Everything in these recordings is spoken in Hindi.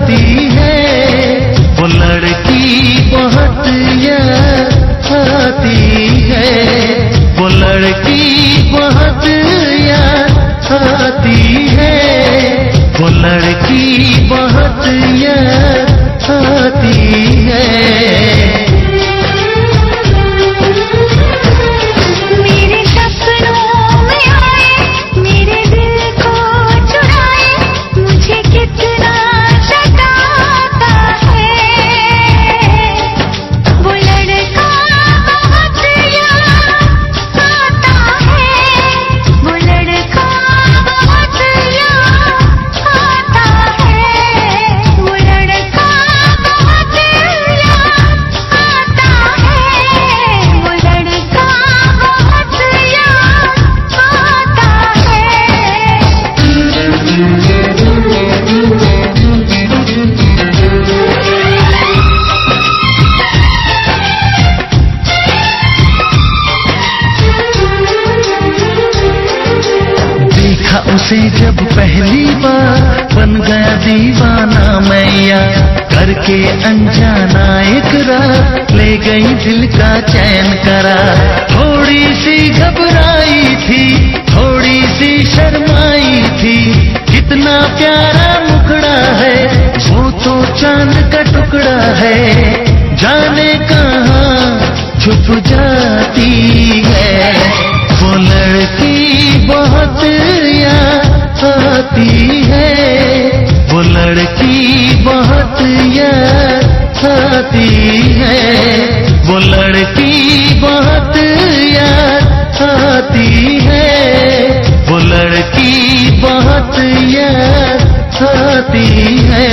आती है, वो लड़की बहुत याद आती है, वो लड़की बहुत याद आती है, वो लड़की बहुत याद आती है। उसे जब पहली बार बन गया दीवाना मैया, करके अनजाना इकरार ले गई दिल का चैन करार। थोड़ी सी घबराई थी, थोड़ी सी शर्माई थी, कितना प्यारा मुखड़ा है, वो तो चांद का टुकड़ा है, जाने कहाँ छुप जाती है। वो लड़की बहुत याद आती है, वो लड़की बहुत याद आती है, वो लड़की बहुत याद आती है, वो लड़की बहुत याद आती है।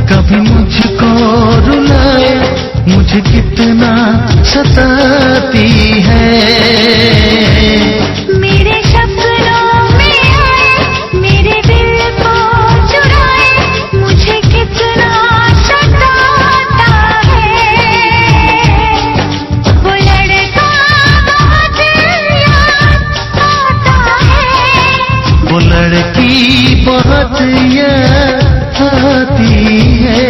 कभी मुझको रुलाए, मुझे कितना सताती है। मेरे सपनों में आए, मेरे दिल को चुराए, मुझे कितना सताता है। वो लड़का बहुत याद आता है, वो लड़की बहुत याद आती है।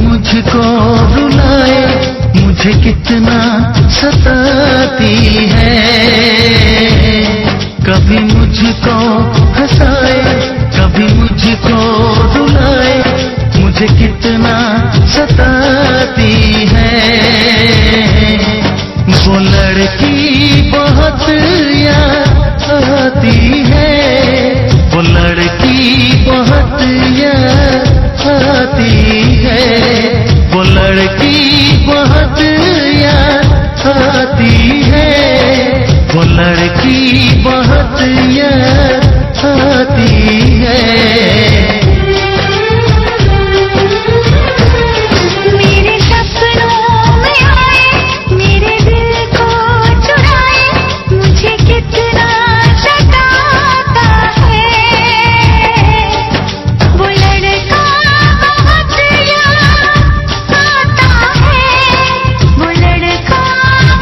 मुझको रुलाए, मुझे कितना सताती है। कभी मुझको हंसाए, कभी मुझको रुलाए, मुझे कितना सताती है। वो लड़की बहुत याद आती है, वो लड़की बहुत याद आती है, वो लड़की बहुत याद आती है, वो लड़की बहुत याद आती है। मेरे सपनों में आए, मेरे दिल को चुराए, मुझे कितना सताता है। वो लड़का बहुत याद आता है, वो लड़का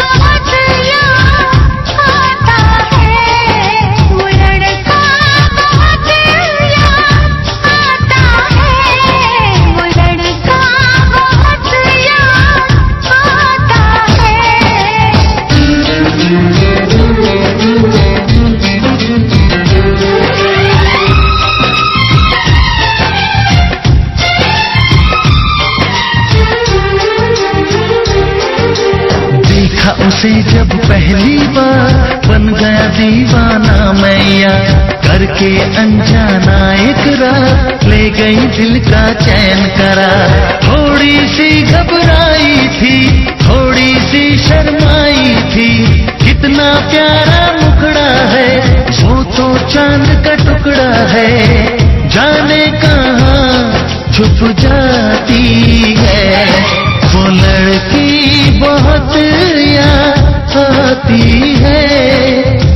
बहुत याद आता है, वो लड़का बहुत याद आता है, वो लड़का बहुत याद आता है। देखा उसे जब पहली बार, बन गया दीवाना मैया, करके अनजाना इकरार, ले गई दिल का चैन करार। थोड़ी सी घबराई थी, थोड़ी सी शर्माई थी, कितना प्यारा मुखड़ा है, वो तो चांद का टुकड़ा है, जाने कहाँ छुप जाती है। वो लड़की बहुत याद आती है,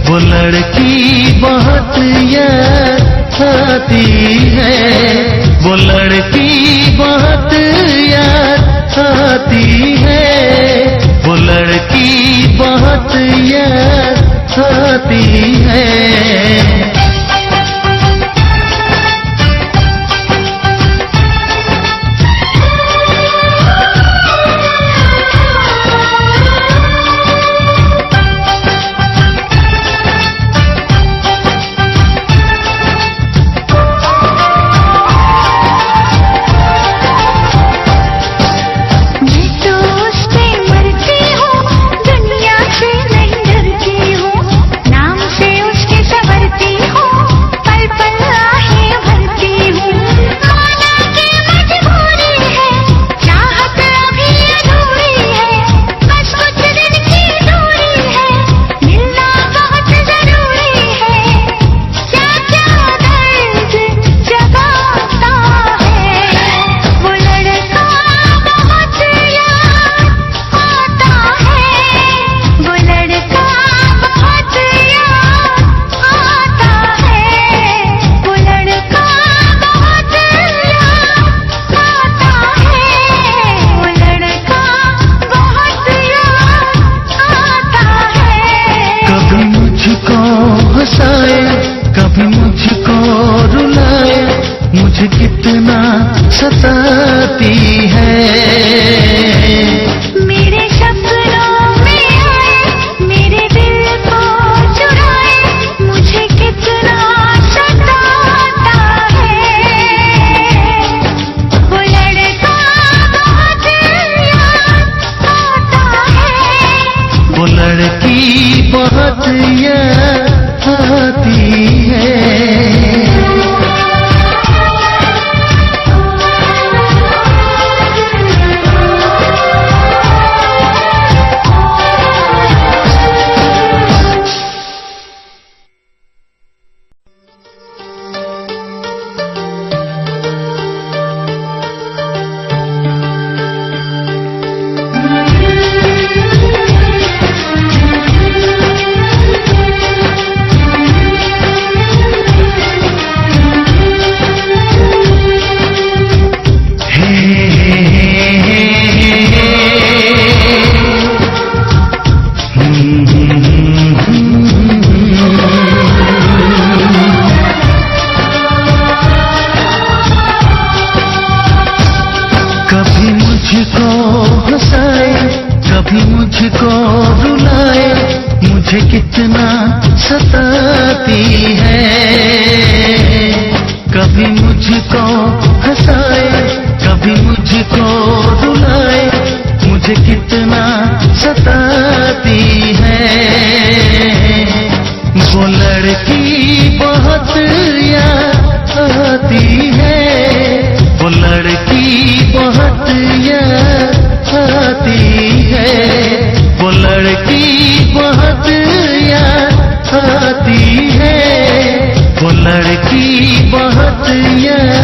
वो लड़की बहुत याद आती है, वो लड़की बहुत याद आती है, वो लड़की बहुत याद आती है। मैं तो उससे मरती हूँ, दुनिया से नहीं डरती हूँ, नाम से उसके संवरती हूँ, पल पल आहें भरती हूँ। माना कि मजबूरी है, चाहत अभी अधूरी है, बस कुछ दिन की दूरी है, मिलना बहुत जरूरी है। क्या क्या दर्द जगाता है, वो लड़का बहुत याद आता है, वो लड़का बहुत याद आता है, वो लड़का बहुत याद आता है, वो लड़का बहुत याद आता है। कभी मुझको हंसाए, कभी मुझको रुलाए, मुझे कितना सताती है। मेरे सपनों में आए, मेरे दिल को चुराए, मुझे कितना सताता है। वो लड़का बहुत याद आता है, वो लड़की बहुत याद आती है। मुझको रुलाए, मुझे कितना सताती है। कभी मुझको हंसाए, कभी मुझको रुलाए, मुझे कितना सताती है। बहुत याद आती है, वो लड़की बहुत याद आती है, वो लड़की बहुत याद आती है, वो लड़की बहुत याद